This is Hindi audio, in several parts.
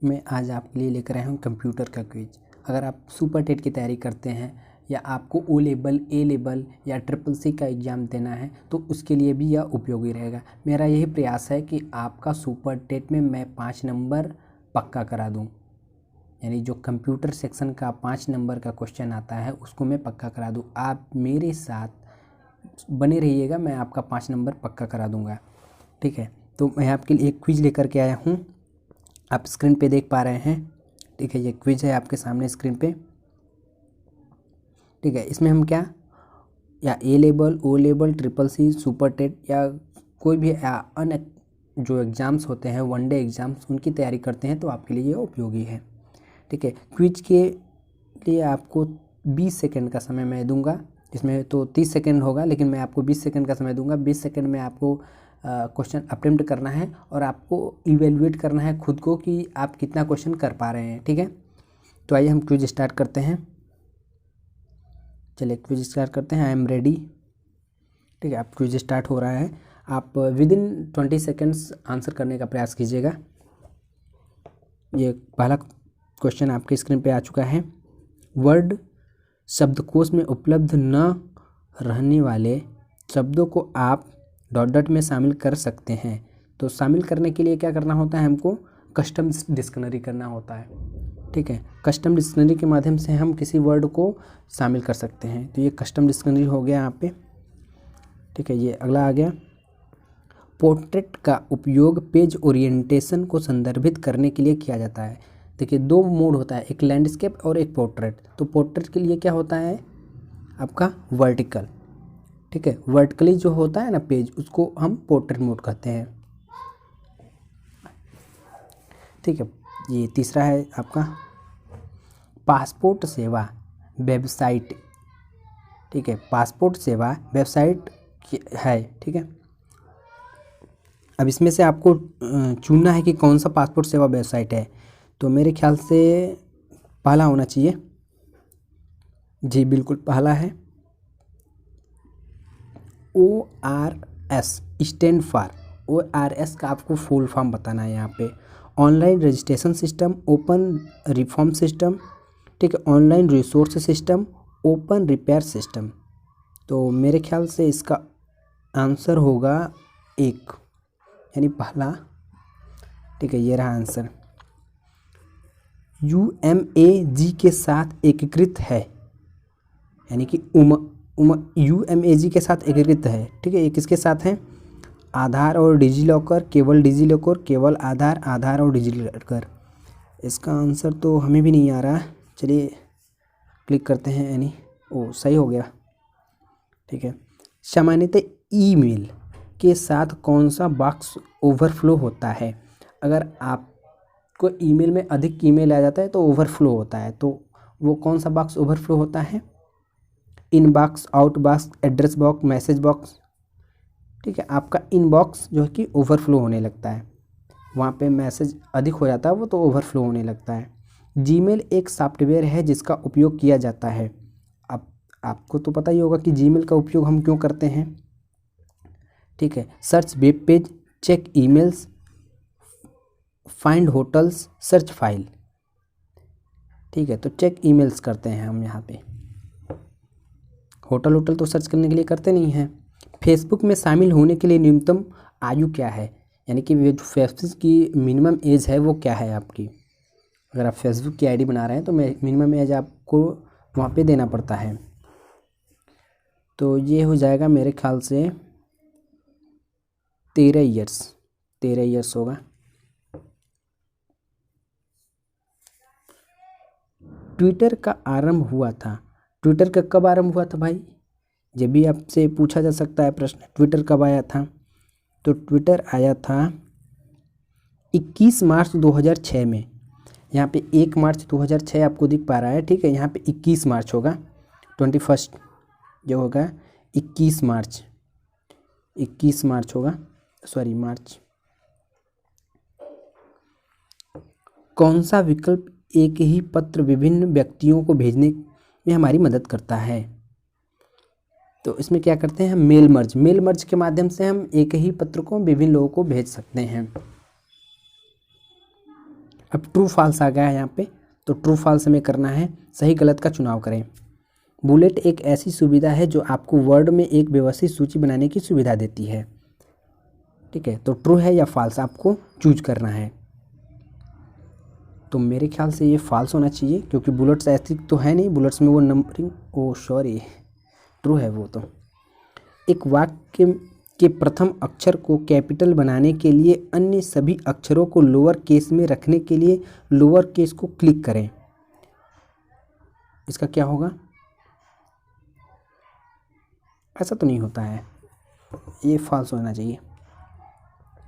मैं आज आपके लिए लेकर आया हूँ कंप्यूटर का क्विज। अगर आप सुपर टेट की तैयारी करते हैं या आपको ओ लेवल, ए लेवल या ट्रिपल सी का एग्ज़ाम देना है तो उसके लिए भी यह उपयोगी रहेगा। मेरा यही प्रयास है कि आपका सुपर टेट में मैं 5 नंबर पक्का करा दूँ, यानी जो कंप्यूटर सेक्शन का 5 नंबर का क्वेश्चन आता है उसको मैं पक्का करा दूँ। आप मेरे साथ बने रहिएगा, मैं आपका 5 नंबर पक्का करा दूँगा। ठीक है, तो मैं आपके लिए एक क्विज लेकर के आया हूँ, आप स्क्रीन पे देख पा रहे हैं। ठीक है, ये क्विज है आपके सामने स्क्रीन पे। ठीक है, इसमें हम क्या या A level, O level, triple C, super TET या कोई भी अन्य जो एग्ज़ाम्स होते हैं, वनडे एग्ज़ाम्स, उनकी तैयारी करते हैं तो आपके लिए ये उपयोगी है। ठीक है, क्विज के लिए आपको 20 सेकंड का समय मैं दूंगा, इसमें तो 30 सेकंड होगा लेकिन मैं आपको 20 सेकंड का समय दूंगा। 20 सेकंड में आपको क्वेश्चन अटेम्प्ट करना है और आपको इवेलुएट करना है खुद को कि आप कितना क्वेश्चन कर पा रहे हैं। ठीक है, तो आइए हम क्विज स्टार्ट करते हैं। चलिए क्विज स्टार्ट करते हैं। I am ready. ठीक है, आप क्विज स्टार्ट हो रहा है। आप विद इन 20 सेकेंड्स आंसर करने का प्रयास कीजिएगा। ये पहला क्वेश्चन आपके स्क्रीन पे आ चुका है। वर्ड शब्दकोश में उपलब्ध न रहने वाले शब्दों को आप डॉट डॉट में शामिल कर सकते हैं। तो शामिल करने के लिए क्या करना होता है, हमको कस्टम डिक्शनरी करना होता है। ठीक है, कस्टम डिक्शनरी के माध्यम से हम किसी वर्ड को शामिल कर सकते हैं। तो ये कस्टम डिक्शनरी हो गया यहाँ पे। ठीक है, ये अगला आ गया। पोर्ट्रेट का उपयोग पेज ओरिएंटेशन को संदर्भित करने के लिए किया जाता है। देखिए, दो मोड होता है, एक लैंडस्केप और एक पोर्ट्रेट। तो पोर्ट्रेट के लिए क्या होता है आपका वर्टिकल। ठीक है, वर्टिकली जो होता है ना पेज, उसको हम पोर्ट्रेट मोड कहते हैं। ठीक है, ये तीसरा है आपका पासपोर्ट सेवा वेबसाइट। ठीक है, पासपोर्ट सेवा वेबसाइट है। ठीक है, अब इसमें से आपको चुनना है कि कौन सा पासपोर्ट सेवा वेबसाइट है। तो मेरे ख्याल से पहला होना चाहिए। जी बिल्कुल, पहला है ORS, स्टैंड फॉर। ORS का आपको फुल फॉर्म बताना है यहाँ पे। Online registration system, open reform system. ठीक है, online resource system, open repair system. तो मेरे ख्याल से इसका आंसर होगा एक, यानी पहला। ठीक है, ये रहा आंसर। UMAG के साथ एकीकृत है, यानी कि UMAG के साथ एकीकृत है। ठीक है, ये किसके साथ है, आधार और डिजीलॉकर, केवल डिजीलॉकर, केवल आधार, आधार और डिजीलॉकर। इसका आंसर तो हमें भी नहीं आ रहा। चलिए क्लिक करते हैं, यानी ओ सही हो गया। ठीक है, सामान्यतः ईमेल के साथ कौन सा बॉक्स ओवरफ्लो होता है। अगर आपको ईमेल में अधिक ईमेल आ जाता है तो ओवरफ्लो होता है। तो वो कौन सा बॉक्स ओवरफ्लो होता है, inbox, outbox, address box, message box. ठीक है, आपका इनबॉक्स जो है कि ओवरफ्लो होने लगता है, वहाँ पे मैसेज अधिक हो जाता है वो, तो ओवरफ्लो होने लगता है। जीमेल एक सॉफ्टवेयर है जिसका उपयोग किया जाता है। अब आपको तो पता ही होगा कि जीमेल का उपयोग हम क्यों करते हैं। ठीक है, search web page, check emails, find hotels, search file. ठीक है, तो चेक ईमेल्स करते हैं हम यहाँ पे, होटल तो सर्च करने के लिए करते नहीं हैं। फेसबुक में शामिल होने के लिए न्यूनतम आयु क्या है, यानी कि जो फेसबुक की मिनिमम एज है वो क्या है आपकी। अगर आप फेसबुक की आईडी बना रहे हैं तो मिनिमम एज आपको वहाँ पे देना पड़ता है। तो ये हो जाएगा मेरे ख्याल से 13 ईयर्स। 13 ईयर्स होगा। ट्विटर का आरंभ हुआ था। ट्विटर का कब आरंभ हुआ था भाई, जब भी आपसे पूछा जा सकता है प्रश्न, ट्विटर कब आया था। तो ट्विटर आया था 21 मार्च 2006 में। यहाँ पे 1 मार्च 2006 आपको दिख पा रहा है। ठीक है, यहाँ पे 21 मार्च होगा, 21 जो होगा 21 मार्च, 21 मार्च होगा, सॉरी मार्च। कौन सा विकल्प एक ही पत्र विभिन्न व्यक्तियों को भेजने में हमारी मदद करता है। तो इसमें क्या करते हैं हम, मेल मर्ज। मेल मर्ज के माध्यम से हम एक ही पत्र को विभिन्न लोगों को भेज सकते हैं। अब ट्रू फॉल्स आ गया है यहाँ पे, तो ट्रू फॉल्स हमें करना है, सही गलत का चुनाव करें। बुलेट एक ऐसी सुविधा है जो आपको वर्ड में एक व्यवस्थित सूची बनाने की सुविधा देती है। ठीक है, तो ट्रू है या फॉल्स आपको चूज करना है। तो मेरे ख्याल से ये फॉल्स होना चाहिए, क्योंकि बुलेट्स ऐसी तो है नहीं, बुलेट्स में वो नंबरिंग, ओ सॉरी, ट्रू है वो तो। एक वाक्य के प्रथम अक्षर को कैपिटल बनाने के लिए अन्य सभी अक्षरों को लोअर केस में रखने के लिए लोअर केस को क्लिक करें। इसका क्या होगा? ऐसा तो नहीं होता है, ये फॉल्स होना चाहिए,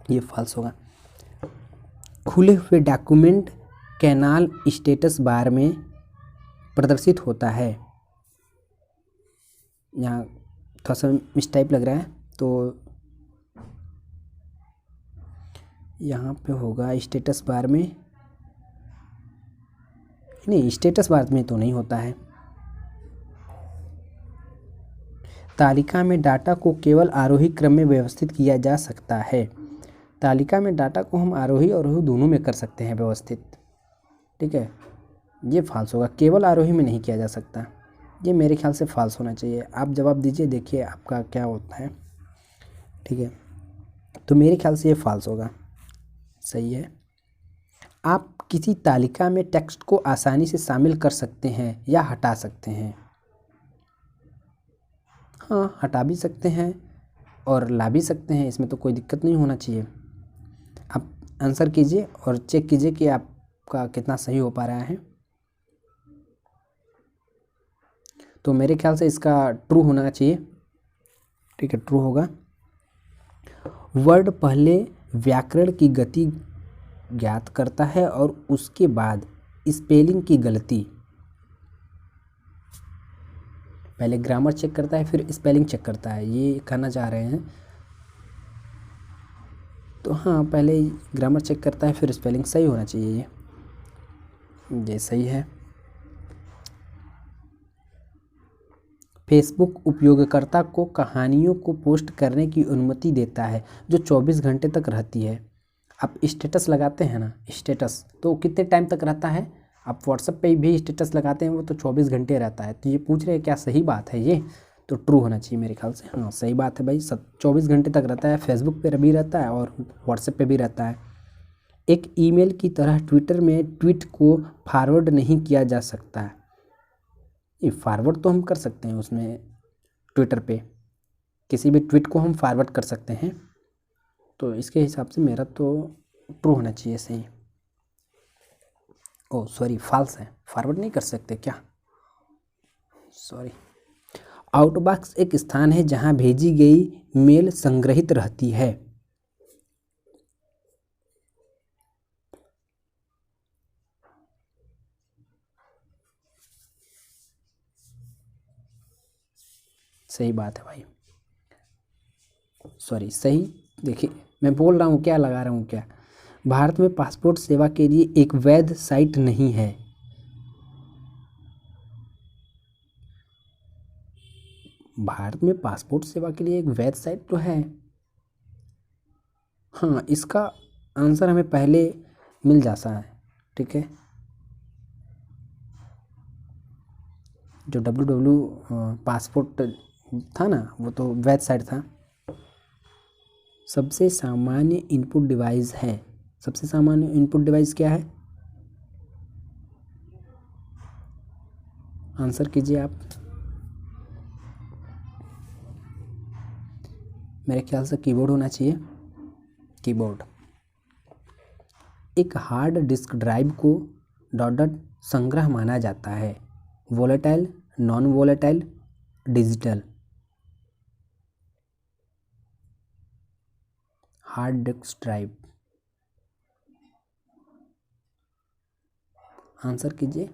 ये फॉल्स होगा। खुले हुए डॉक्यूमेंट कैनाल स्टेटस बार में प्रदर्शित होता है। यहाँ थोड़ा सा मिसटाइप लग रहा है, तो यहाँ पे होगा स्टेटस बार में, नहीं स्टेटस बार में तो नहीं होता है। तालिका में डाटा को केवल आरोही क्रम में व्यवस्थित किया जा सकता है। तालिका में डाटा को हम आरोही और अवरोही दोनों में कर सकते हैं व्यवस्थित। ठीक है, ये फॉल्स होगा, केवल आरोही में नहीं किया जा सकता, ये मेरे ख्याल से फॉल्स होना चाहिए। आप जवाब दीजिए, देखिए आपका क्या होता है। ठीक है, तो मेरे ख्याल से ये फॉल्स होगा। सही है। आप किसी तालिका में टेक्स्ट को आसानी से शामिल कर सकते हैं या हटा सकते हैं। हाँ, हटा भी सकते हैं और ला भी सकते हैं, इसमें तो कोई दिक्कत नहीं होना चाहिए। आप आंसर कीजिए और चेक कीजिए कि आपका कितना सही हो पा रहा है। तो मेरे ख्याल से इसका ट्रू होना चाहिए। ठीक है, ट्रू होगा। वर्ड पहले व्याकरण की गति ज्ञात करता है और उसके बाद स्पेलिंग की गलती। पहले ग्रामर चेक करता है फिर स्पेलिंग चेक करता है, ये कहना चाह रहे हैं। तो हाँ, पहले ग्रामर चेक करता है फिर स्पेलिंग, सही होना चाहिए ये सही है। फेसबुक उपयोगकर्ता को कहानियों को पोस्ट करने की अनुमति देता है जो 24 घंटे तक रहती है। आप स्टेटस लगाते हैं ना, स्टेटस तो कितने टाइम तक रहता है? आप व्हाट्सएप पे भी स्टेटस लगाते हैं, वो तो 24 घंटे रहता है। तो ये पूछ रहे हैं क्या सही बात है ये? तो ट्रू होना चाहिए मेरे ख्याल से। हाँ सही बात है भाई, 24 घंटे तक रहता है, फेसबुक पे भी रहता है और व्हाट्सएप पे भी रहता है। एक ईमेल की तरह ट्विटर में ट्वीट को फॉरवर्ड नहीं किया जा सकता है। ये फॉरवर्ड तो हम कर सकते हैं उसमें, ट्विटर पे किसी भी ट्वीट को हम फॉरवर्ड कर सकते हैं। तो इसके हिसाब से मेरा तो ट्रू होना चाहिए सही। ओ सॉरी, फॉल्स है, फॉरवर्ड नहीं कर सकते क्या? सॉरी। आउटबॉक्स एक स्थान है जहां भेजी गई मेल संग्रहित रहती है। सही बात है भाई, सॉरी सही। देखिए मैं बोल रहा हूँ क्या, लगा रहा हूँ क्या। भारत में पासपोर्ट सेवा के लिए एक वैध साइट नहीं है। भारत में पासपोर्ट सेवा के लिए एक वैध साइट तो है। हाँ, इसका आंसर हमें पहले मिल जाता है। ठीक है, जो पासपोर्ट था ना, वो तो वैध साइट था। सबसे सामान्य इनपुट डिवाइस है। सबसे सामान्य इनपुट डिवाइस क्या है? आंसर कीजिए आप। मेरे ख्याल से कीबोर्ड होना चाहिए, कीबोर्ड। एक हार्ड डिस्क ड्राइव को डॉट संग्रह माना जाता है। Volatile, non volatile, digital. Hard disk drive, answer कीजिए।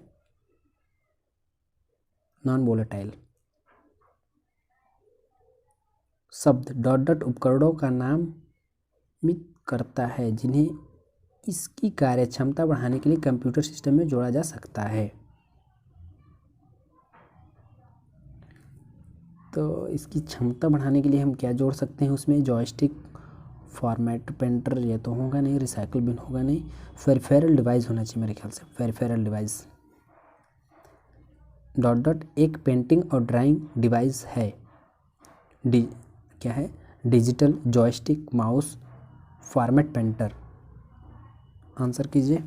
Non volatile. शब्द डॉट उपकरणों का नामित करता है जिन्हें इसकी कार्यक्षमता बढ़ाने के लिए कंप्यूटर सिस्टम में जोड़ा जा सकता है। तो इसकी क्षमता बढ़ाने के लिए हम क्या जोड़ सकते हैं उसमें? जॉयस्टिक, फॉर्मेट पेंटर ये तो होगा नहीं, रिसाइकल बिन होगा नहीं, पेरिफेरल डिवाइस होना चाहिए मेरे ख्याल से, पेरिफेरल डिवाइस। डॉट डॉट एक पेंटिंग और ड्राइंग डिवाइस है, क्या है, digital, joystick, mouse, format painter. Answer कीजिए।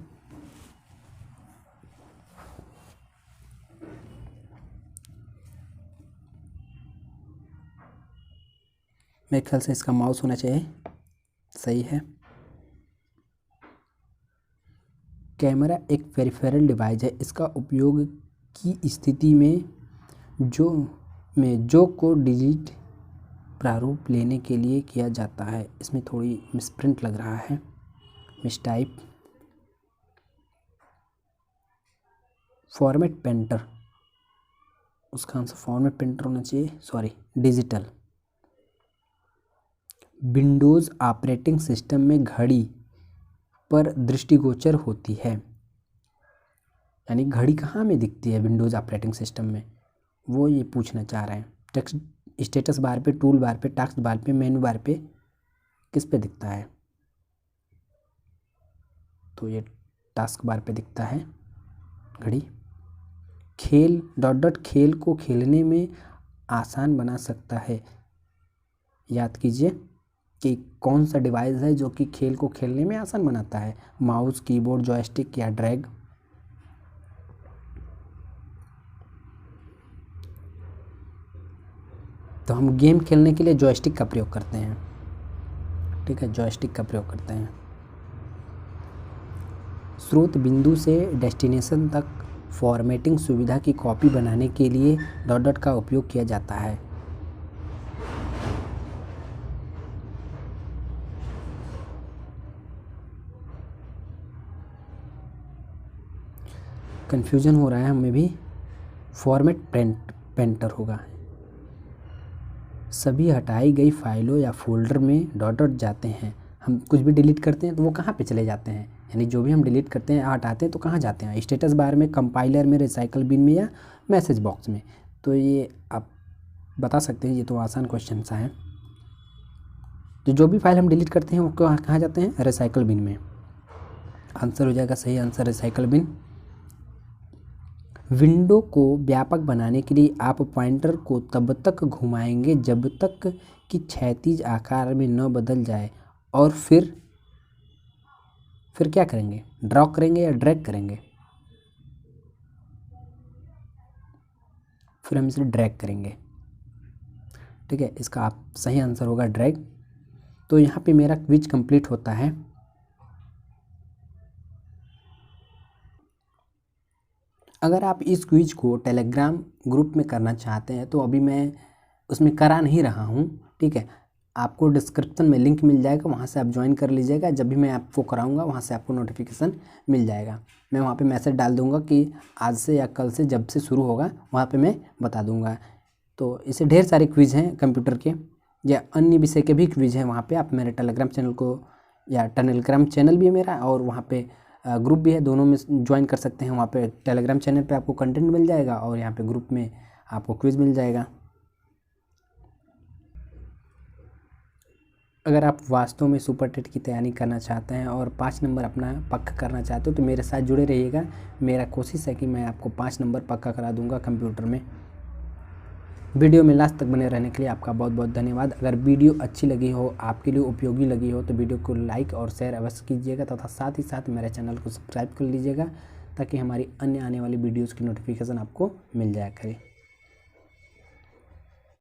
मेरे ख्याल से इसका माउस होना चाहिए, सही है। कैमरा एक पेरिफेरल डिवाइस है, इसका उपयोग की स्थिति में जो को डिजिट प्रारूप लेने के लिए किया जाता है। इसमें थोड़ी मिसप्रिंट लग रहा है, मिसटाइप। फॉर्मेट पेंटर, उसका आंसर फॉर्मेट पेंटर होना चाहिए, sorry digital. Windows operating system में घड़ी पर दृष्टिगोचर होती है, यानी घड़ी कहाँ में दिखती है विंडोज़ ऑपरेटिंग सिस्टम में, वो ये पूछना चाह रहे हैं। टेक्स्ट स्टेटस बार पे, टूल बार पे, टास्क बार पे, मेनू बार पे, किस पे दिखता है? तो ये टास्क बार पे दिखता है घड़ी। खेल डॉट डॉट खेल को खेलने में आसान बना सकता है। याद कीजिए कि कौन सा डिवाइस है जो कि खेल को खेलने में आसान बनाता है, माउस, कीबोर्ड, जॉयस्टिक या ड्रैग। तो हम गेम खेलने के लिए जॉयस्टिक का प्रयोग करते हैं, ठीक है, जॉयस्टिक का प्रयोग करते हैं। स्रोत बिंदु से डेस्टिनेशन तक फॉर्मेटिंग सुविधा की कॉपी बनाने के लिए डॉट डॉट का उपयोग किया जाता है। कन्फ्यूजन हो रहा है हमें भी, फॉर्मेट पेंटर होगा। सभी हटाई गई फाइलों या फोल्डर में डॉट डॉट जाते हैं। हम कुछ भी डिलीट करते हैं तो वो कहाँ पे चले जाते हैं, यानी जो भी हम डिलीट करते हैं, हटाते हैं तो कहाँ जाते हैं? स्टेटस बार में, कंपाइलर में, रिसाइकल बिन में या मैसेज बॉक्स में। तो ये आप बता सकते हैं, ये तो आसान क्वेश्चन सा है। तो जो भी फाइल हम डिलीट करते हैं वो कहाँ जाते हैं? रिसाइकल बिन में। आंसर हो जाएगा सही आंसर रिसाइकल बिन। विंडो को व्यापक बनाने के लिए आप पॉइंटर को तब तक घुमाएंगे जब तक कि क्षैतिज आकार में न बदल जाए, और फिर क्या करेंगे? ड्रॉ करेंगे या ड्रैग करेंगे? फिर हम इसे ड्रैग करेंगे, ठीक है। इसका आप सही आंसर होगा ड्रैग। तो यहाँ पे मेरा क्विज कंप्लीट होता है। अगर आप इस क्विज को टेलीग्राम ग्रुप में करना चाहते हैं तो अभी मैं उसमें करा नहीं रहा हूँ, ठीक है। आपको डिस्क्रिप्शन में लिंक मिल जाएगा, वहाँ से आप ज्वाइन कर लीजिएगा। जब भी मैं आपको कराऊंगा वहाँ से आपको नोटिफिकेशन मिल जाएगा। मैं वहाँ पे मैसेज डाल दूँगा कि आज से या कल से जब से शुरू होगा वहाँ पे मैं बता दूँगा। तो इसे ढेर सारे क्विज़ हैं कंप्यूटर के या अन्य विषय के भी क्विज़ हैं। वहाँ पे आप मेरे टेलीग्राम चैनल को, या टेलीग्राम चैनल भी है मेरा और वहाँ पे ग्रुप भी है, दोनों में ज्वाइन कर सकते हैं। वहाँ पे टेलीग्राम चैनल पे आपको कंटेंट मिल जाएगा और यहाँ पे ग्रुप में आपको क्विज़ मिल जाएगा। अगर आप वास्तव में सुपर टेट की तैयारी करना चाहते हैं और 5 नंबर अपना पक्का करना चाहते हो तो मेरे साथ जुड़े रहिएगा। मेरा कोशिश है कि मैं आपको 5 नंबर पक्का करा दूंगा कंप्यूटर में। वीडियो में लास्ट तक बने रहने के लिए आपका बहुत बहुत धन्यवाद। अगर वीडियो अच्छी लगी हो, आपके लिए उपयोगी लगी हो, तो वीडियो को लाइक और शेयर अवश्य कीजिएगा तथा साथ ही साथ मेरे चैनल को सब्सक्राइब कर लीजिएगा ताकि हमारी अन्य आने वाली वीडियोज़ की नोटिफिकेशन आपको मिल जाया करे।